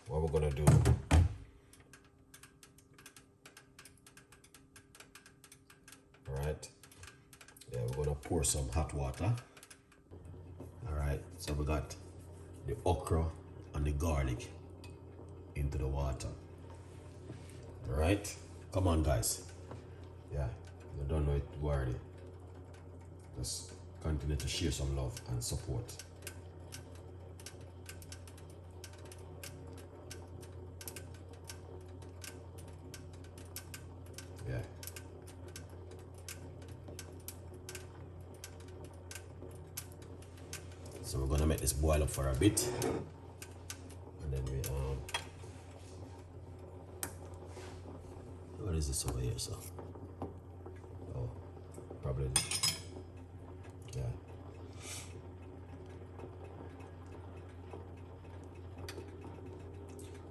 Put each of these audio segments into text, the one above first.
what we're gonna do, all right, yeah, we're gonna pour some hot water. All right, so we got the okra and the garlic into the water. All right, come on guys. Yeah, you don't know it already. Just continue to share some love and support. Yeah. So we're gonna make this boil up for a bit, and then we what is this over here, so? Oh, probably, yeah.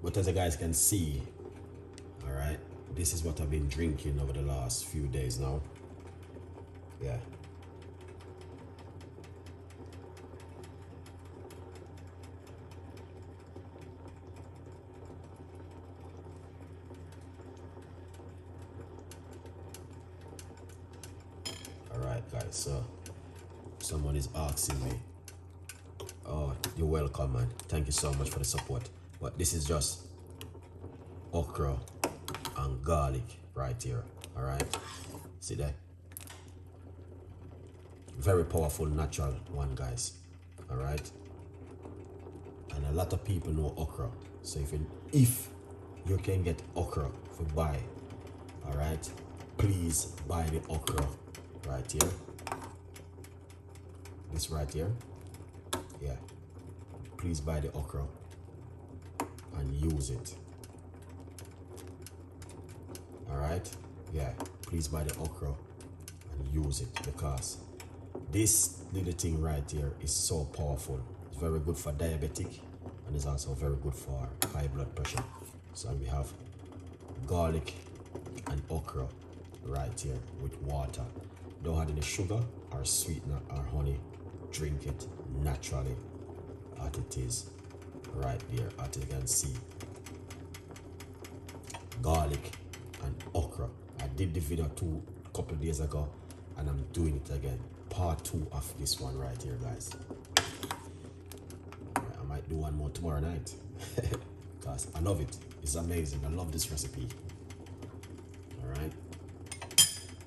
But as you guys can see, all right, this is what I've been drinking over the last few days now. Yeah. Alright guys, so someone is asking me, oh, you're welcome man, thank you so much for the support, but this is just okra and garlic right here. All right, see that? Very powerful natural one, guys. All right, and a lot of people know okra, so if you can get okra for buy, all right, please buy the okra right here, this right here. Yeah, please buy the okra and use it. All right, yeah, please buy the okra and use it, because this little thing right here is so powerful. It's very good for diabetic, and it's also very good for high blood pressure. So we have garlic and okra right here with water. Don't add any sugar or sweetener or honey. Drink it naturally as it is right there, as you can see. Garlic and okra. I did the video a couple of days ago, and I'm doing it again. Part 2 of this one right here, guys. I might do one more tomorrow night because I love it. It's amazing. I love this recipe. All right,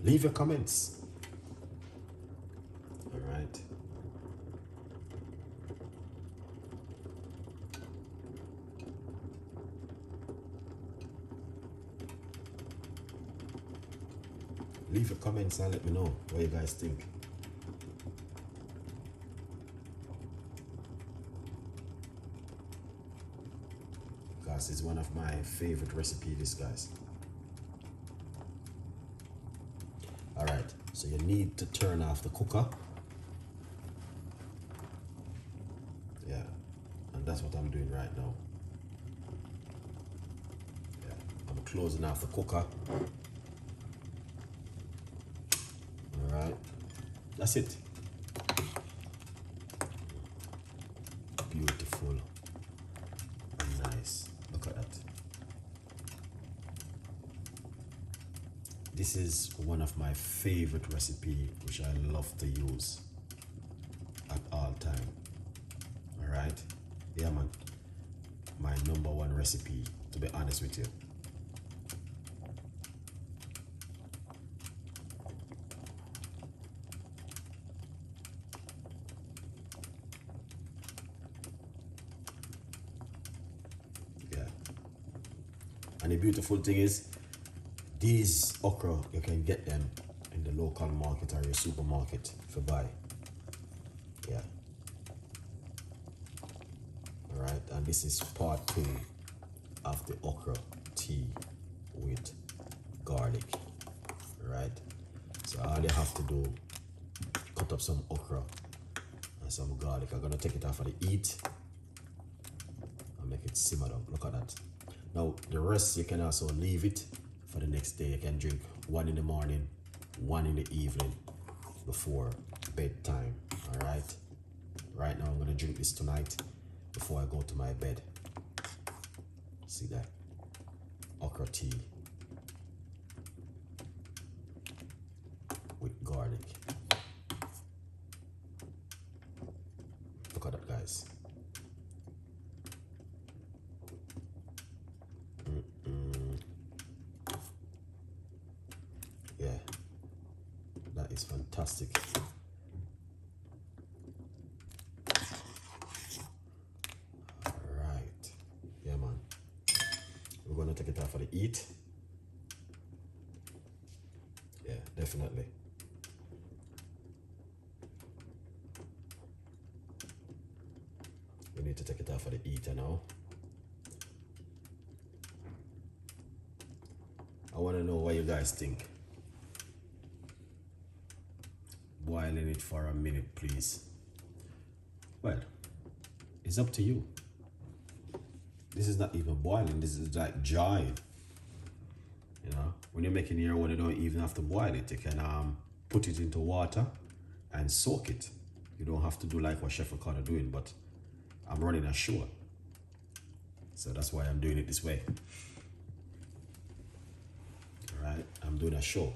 leave your comments. All right. Leave your comments and let me know what you guys think. Because it's one of my favorite recipes, guys. Alright, so you need to turn off the cooker. Yeah, and that's what I'm doing right now. Yeah, I'm closing off the cooker. Alright, that's it. Beautiful and nice. Look at that. This is one of my favorite recipes, which I love to use at all time. Alright, yeah man, my #1 recipe, to be honest with you. And the beautiful thing is, these okra, you can get them in the local market or your supermarket for buy. Yeah. Alright, and this is part 2 of the okra tea with garlic. Alright, so all you have to do, cut up some okra and some garlic. I'm gonna take it off of the heat and make it simmer down. Look at that. Now the rest you can also leave it for the next day. You can drink one in the morning, one in the evening before bedtime. All right. Right now I'm gonna drink this tonight before I go to my bed. See that? Okra tea with garlic. Look at that, guys. Yeah, that is fantastic. All right, yeah, man. We're gonna take it out for the eat. Yeah, definitely. We need to take it out for the eater now. I want to know what you guys think. Boiling it for a minute, please. Well, it's up to you. This is not even boiling, this is like jarring. You know, when you're making your own, you don't even have to boil it. You can put it into water and soak it. You don't have to do like what Chef Ricardo doing, but I'm running a show. So that's why I'm doing it this way. All right, I'm doing a show.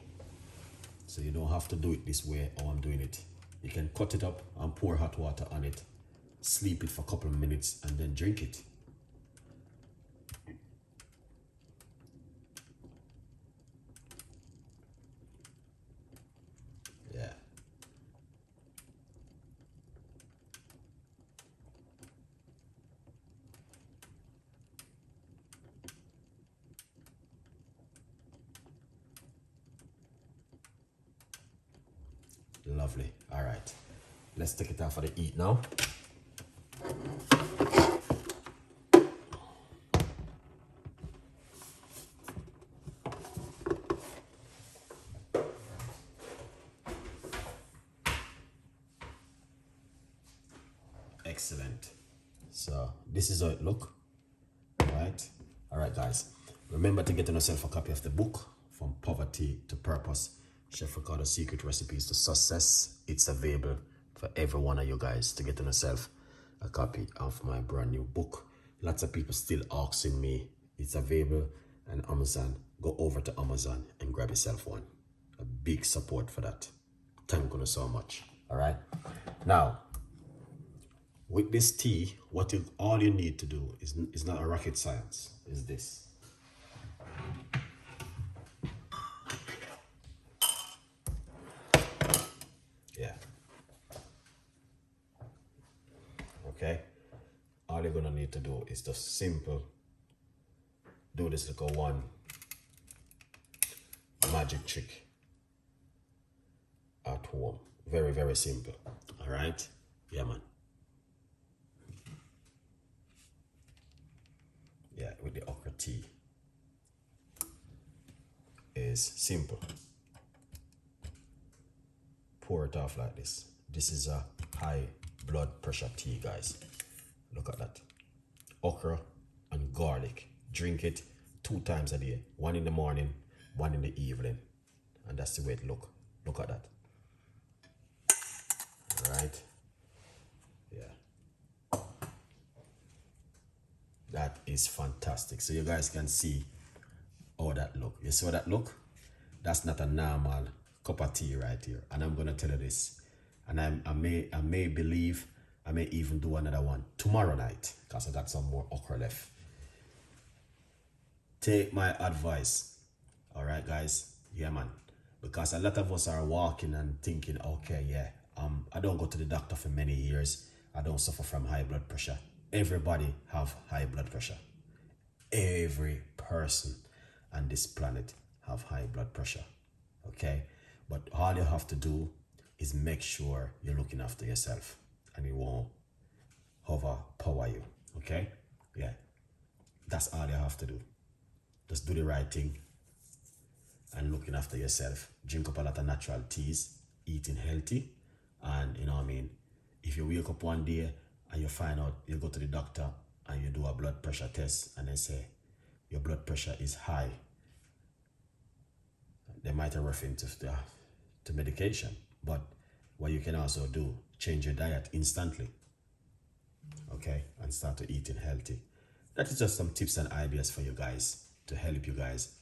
So you don't have to do it this way how I'm doing it. You can cut it up and pour hot water on it, sleep it for a couple of minutes, and then drink it. Yeah. Lovely. All right. Let's take it out for the eat now. Excellent. So this is how it look. All right, guys. Remember to get yourself a copy of the book, From Poverty to Purpose, Chef Ricardo Secret Recipes to Success. It's available for every one of you guys to get yourself a copy of my brand new book. Lots of people still asking me. It's available on Amazon. Go over to Amazon and grab yourself one. A big support for that. Thank you so much. All right. Now, with this tea, all you need to do is not a rocket science. Is this. Yeah. Okay. All you're gonna need to do is just simple. Do this little one magic trick at home. Very, very simple. All right. Yeah, man. Yeah, with the okra tea is simple. Pour it off like this. This is a high blood pressure tea, guys. Look at that. Okra and garlic. Drink it 2 times a day. 1 in the morning, 1 in the evening. And that's the way it look. Look at that. All right. Yeah. That is fantastic. So you guys can see how that look. You see how that look? That's not a normal cup of tea right here. And I'm gonna tell you this. And I may believe I may even do another one tomorrow night because I got some more okra left. Take my advice. All right, guys. Yeah, man. Because a lot of us are walking and thinking, okay, yeah, I don't go to the doctor for many years. I don't suffer from high blood pressure. Everybody have high blood pressure. Every person on this planet have high blood pressure. Okay? But all you have to do is make sure you're looking after yourself and it won't overpower you. Okay? Yeah. That's all you have to do. Just do the right thing and looking after yourself. Drink up a lot of natural teas, eating healthy, and you know what I mean? If you wake up one day and you find out, you go to the doctor and you do a blood pressure test and they say your blood pressure is high, they might have referred to medication. But what you can also do, change your diet instantly. Okay? And start to eating healthy. that is just some tips and ideas for you guys to help you guys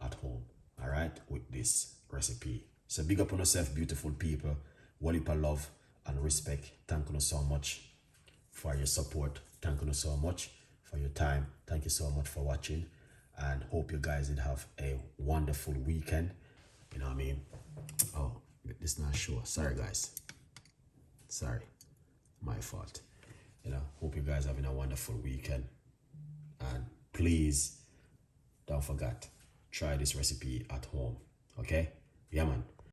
at home, all right, with this recipe. So big up on yourself, beautiful people. Well, heap of love and respect. Thank you so much for your support. Thank you so much for your time. Thank you so much for watching, and hope you guys did have a wonderful weekend. You know what I mean? Oh, this not sure. Sorry guys. Sorry. My fault. You know, hope you guys having a wonderful weekend. And please don't forget, try this recipe at home. Okay? Yeah man.